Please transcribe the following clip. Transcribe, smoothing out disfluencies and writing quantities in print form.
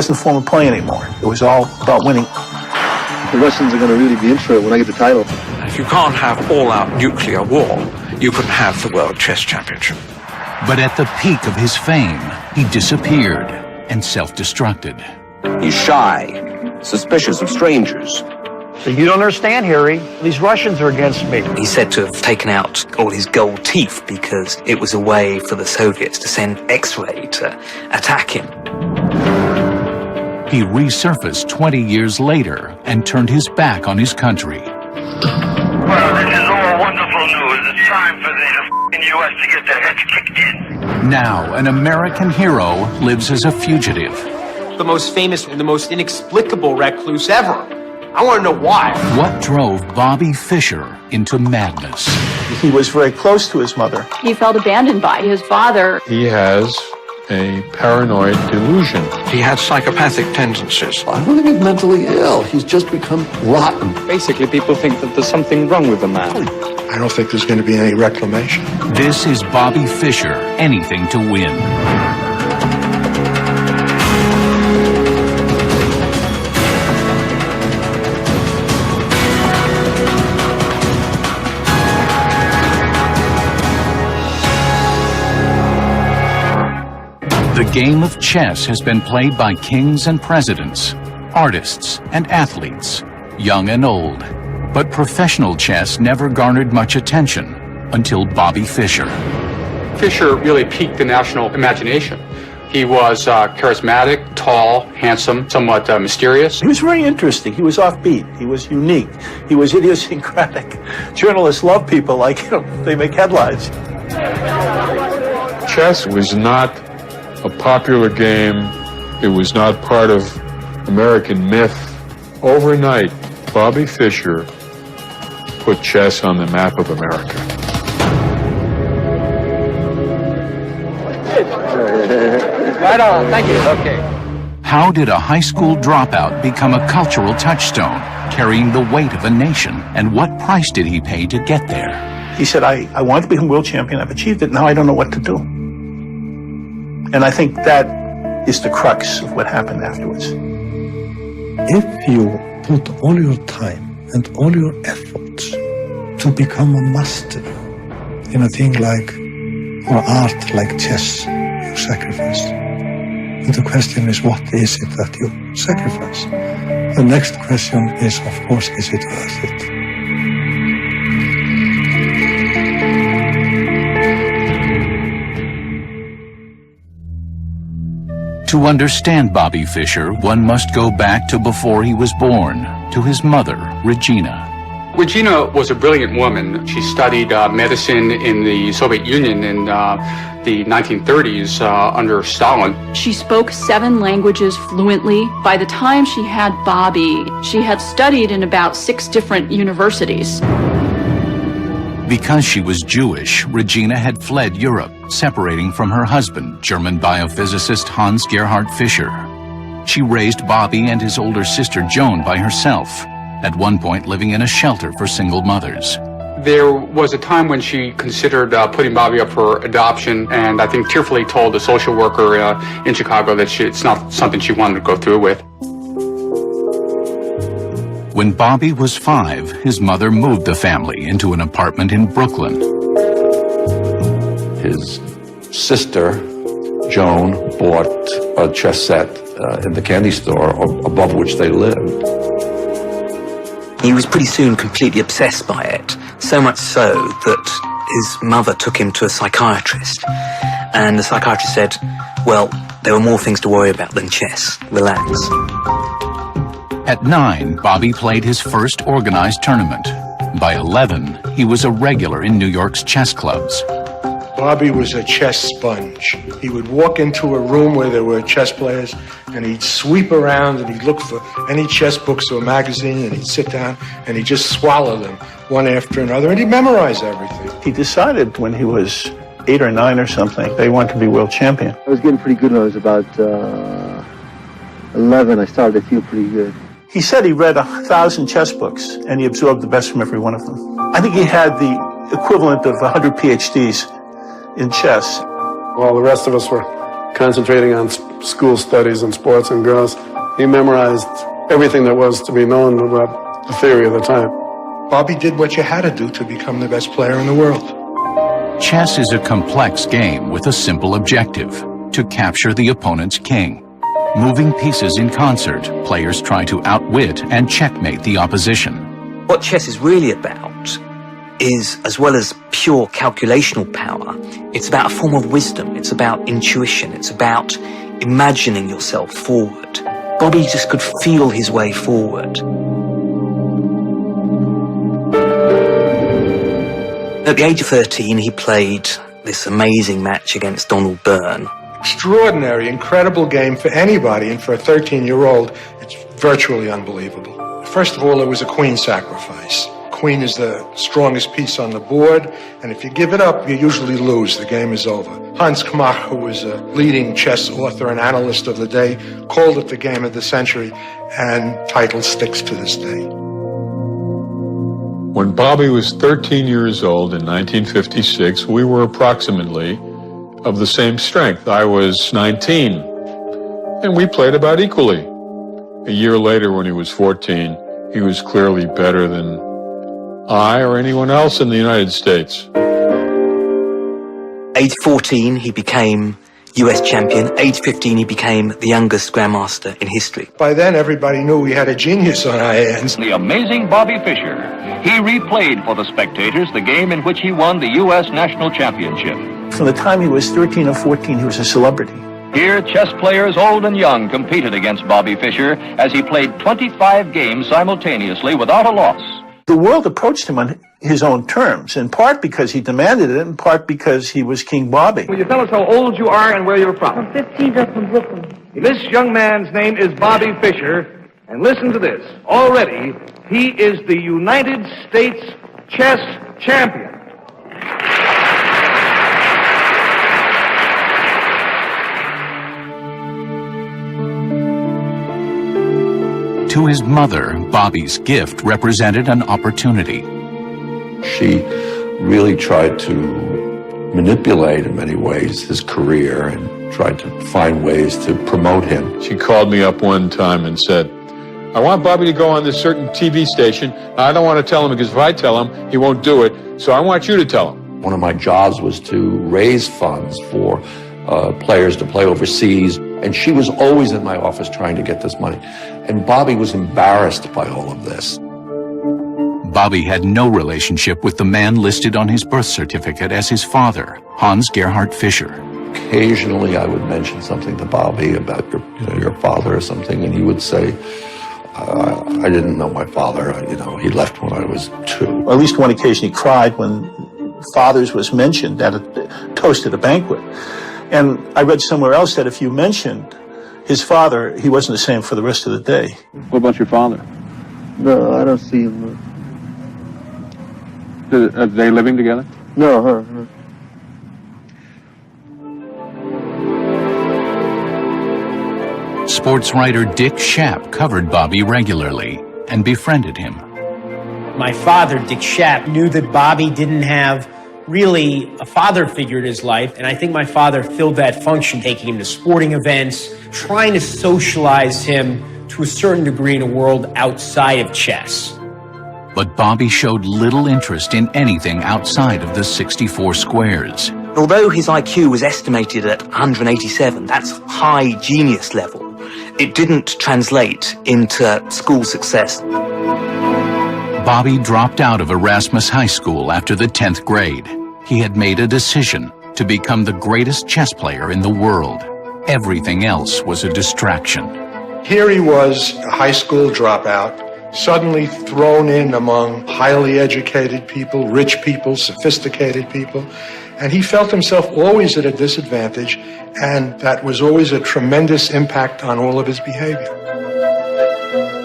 wasn't a form of play anymore. It was all about winning. The Russians are going to really be in for it when I get the title. If you can't have all-out nuclear war, you can have the World Chess Championship. But at the peak of his fame, he disappeared and self-destructed. He's shy, suspicious of strangers. So you don't understand, Harry. These Russians are against me. He's said to have taken out all his gold teeth because it was a way for the Soviets to send X-ray to attack him. He resurfaced 20 years later and turned his back on his country. Well, this is all wonderful news. It's time for the U.S. to get their heads kicked in. Now, an American hero lives as a fugitive. The most famous and the most inexplicable recluse ever. I want to know why. What drove Bobby Fischer into madness? He was very close to his mother. He felt abandoned by his father. He has a paranoid delusion. He had psychopathic tendencies. I don't think he's mentally ill. He's just become rotten. Basically, people think that there's something wrong with the man. I don't think there's going to be any reclamation. This is Bobby Fischer, Anything to Win. The game of chess has been played by kings and presidents, artists and athletes, young and old. But professional chess never garnered much attention until Bobby Fischer. Fischer really piqued the national imagination. He was charismatic, tall, handsome, somewhat mysterious. He was very interesting. He was offbeat. He was unique. He was idiosyncratic. Journalists love people like him. They make headlines. Chess was not a popular game. It was not part of American myth. Overnight, Bobby Fischer put chess on the map of America. Right on, thank you. Okay. How did a high school dropout become a cultural touchstone, carrying the weight of a nation? And what price did he pay to get there? He said, I wanted to become world champion. I've achieved it. Now I don't know what to do. And I think that is the crux of what happened afterwards. If you put all your time and all your efforts to become a master in a thing like, or art like chess, you sacrifice. And the question is, what is it that you sacrifice? The next question is, of course, is it worth it? To understand Bobby Fischer, one must go back to before he was born, to his mother, Regina. Regina was a brilliant woman. She studied medicine in the Soviet Union in the 1930s under Stalin. She spoke 7 languages fluently. By the time she had Bobby, she had studied in about 6 different universities. Because she was Jewish, Regina had fled Europe, separating from her husband, German biophysicist Hans Gerhard Fischer. She raised Bobby and his older sister Joan by herself, at one point living in a shelter for single mothers. There was a time when she considered putting Bobby up for adoption, and I think tearfully told a social worker in Chicago that it's not something she wanted to go through with. When Bobby was 5, his mother moved the family into an apartment in Brooklyn. His sister, Joan, bought a chess set in the candy store above which they lived. He was pretty soon completely obsessed by it, so much so that his mother took him to a psychiatrist. And the psychiatrist said, well, there were more things to worry about than chess. Relax. At 9, Bobby played his first organized tournament. By 11, he was a regular in New York's chess clubs. Bobby was a chess sponge. He would walk into a room where there were chess players, and he'd sweep around and he'd look for any chess books or magazine, and he'd sit down and he'd just swallow them one after another, and he'd memorize everything. He decided when he was 8 or 9 or something, they wanted to be world champion. I was getting pretty good when I was about 11. I started to feel pretty good. He said he read 1,000 chess books, and he absorbed the best from every one of them. I think he had the equivalent of 100 PhDs in chess. While the rest of us were concentrating on school studies and sports and girls. He memorized everything that was to be known about the theory of the time. Bobby did what you had to do to become the best player in the world. Chess is a complex game with a simple objective: to capture the opponent's king. Moving pieces in concert, players try to outwit and checkmate the opposition. What chess is really about is, as well as pure calculational power, it's about a form of wisdom, it's about intuition, it's about imagining yourself forward. Bobby just could feel his way forward. At the age of 13, he played this amazing match against Donald Byrne. Extraordinary, incredible game for anybody, and for a 13-year-old, it's virtually unbelievable. First of all, it was a queen sacrifice. Queen is the strongest piece on the board, and if you give it up, you usually lose. The game is over. Hans Kmach, who was a leading chess author and analyst of the day, called it the game of the century, and title sticks to this day. When Bobby was 13 years old in 1956, we were approximately of the same strength. I was 19, and we played about equally. A year later, when he was 14, he was clearly better than I or anyone else in the United States. Age 14, he became US champion. Age 15, he became the youngest grandmaster in history. By then, everybody knew we had a genius on our hands. The amazing Bobby Fischer. He replayed for the spectators the game in which he won the U.S. national championship. From the time he was 13 or 14, he was a celebrity. Here, chess players old and young competed against Bobby Fischer as he played 25 games simultaneously without a loss. The world approached him on his own terms, in part because he demanded it, in part because he was King Bobby. Will you tell us how old you are and where you're from? I'm 15, I'm from Brooklyn. This young man's name is Bobby Fischer, and listen to this. Already, he is the United States chess champion. To his mother, Bobby's gift represented an opportunity. She really tried to manipulate, in many ways, his career and tried to find ways to promote him. She called me up one time and said, I want Bobby to go on this certain TV station. I don't want to tell him because if I tell him, he won't do it. So I want you to tell him. One of my jobs was to raise funds for players to play overseas. And she was always in my office trying to get this money. And Bobby was embarrassed by all of this. Bobby had no relationship with the man listed on his birth certificate as his father, Hans Gerhard Fischer. Occasionally I would mention something to Bobby about your father or something, and he would say, I didn't know my father. He left when I was 2. Or at least one occasion he cried when fathers was mentioned at a toast at a banquet. And I read somewhere else that if you mentioned his father, he wasn't the same for the rest of the day. What about your father? No, I don't see him. Are they living together? No, her. Sports writer Dick Schaap covered Bobby regularly and befriended him. My father, Dick Schaap, knew that Bobby didn't have really a father figure in his life, and I think my father filled that function, taking him to sporting events, trying to socialize him to a certain degree in a world outside of chess. But Bobby showed little interest in anything outside of the 64 squares. Although his IQ was estimated at 187, that's high genius level, it didn't translate into school success. Bobby dropped out of Erasmus High School after the 10th grade. He had made a decision to become the greatest chess player in the world. Everything else was a distraction. Here he was, a high school dropout, suddenly thrown in among highly educated people, rich people, sophisticated people, and he felt himself always at a disadvantage, and that was always a tremendous impact on all of his behavior.